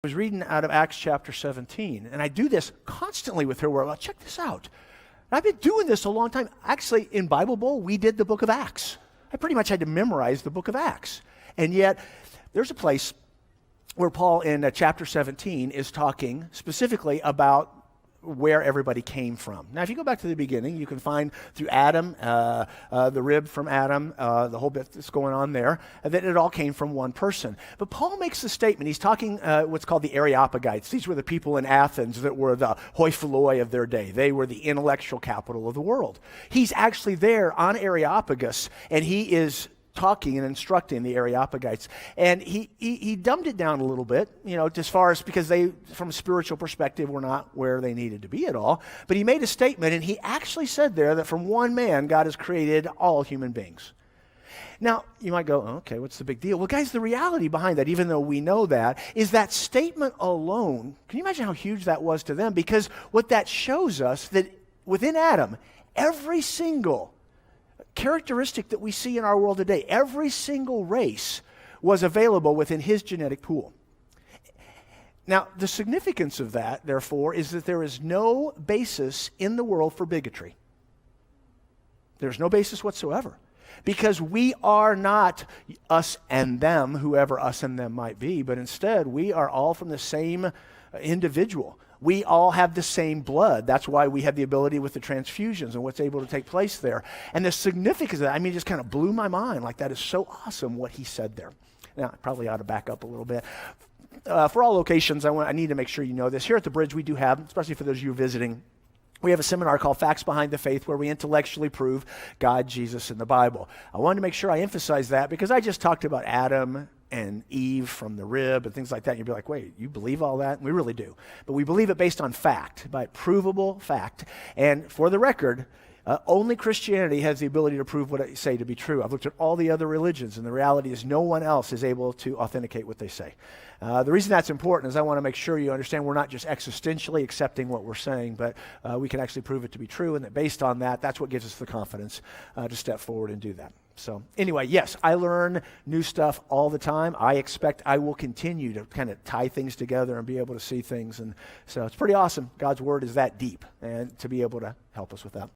was reading out of Acts chapter 17, and I do this constantly with her where, well, check this out. I've been doing this a long time. Actually, in Bible Bowl, we did the book of Acts. I pretty much had to memorize the book of Acts. And yet, there's a place where Paul in chapter 17 is talking specifically about where everybody came from. Now, if you go back to the beginning, you can find through Adam, the rib from Adam, the whole bit that's going on there, that it all came from one person. But Paul makes the statement, he's talking what's called the Areopagites. These were the people in Athens that were the hoi polloi of their day. They were the intellectual capital of the world. He's actually there on Areopagus, and he is talking and instructing the Areopagites. And he dumbed it down a little bit, as far as, because they, from a spiritual perspective, were not where they needed to be at all. But he made a statement, and he actually said there that from one man, God has created all human beings. Now, you might go, okay, what's the big deal? Well, guys, the reality behind that, even though we know that, is that statement alone, can you imagine how huge that was to them? Because what that shows us, that within Adam, every single characteristic that we see in our world today, every single race was available within his genetic pool. Now, the significance of that, therefore, is that there is no basis in the world for bigotry. There's no basis whatsoever. Because we are not us and them, whoever us and them might be, but instead we are all from the same individual. We all have the same blood. That's why we have the ability with the transfusions and what's able to take place there. And the significance of that, it just kind of blew my mind. Like, that is so awesome what he said there. Now, I probably ought to back up a little bit. For all locations, I need to make sure you know this. Here at the Bridge, we do have, especially for those of you visiting, we have a seminar called Facts Behind the Faith, where we intellectually prove God, Jesus, and the Bible. I wanted to make sure I emphasize that because I just talked about Adam and Eve from the rib and things like that. And you'd be like, wait, you believe all that? And we really do. But we believe it based on fact, by provable fact. And for the record, only Christianity has the ability to prove what I say to be true. I've looked at all the other religions, and the reality is no one else is able to authenticate what they say. The reason that's important is I want to make sure you understand we're not just existentially accepting what we're saying, but we can actually prove it to be true, and that based on that, that's what gives us the confidence to step forward and do that. So anyway, yes, I learn new stuff all the time. I expect I will continue to kind of tie things together and be able to see things. And so it's pretty awesome. God's word is that deep, and to be able to help us with that.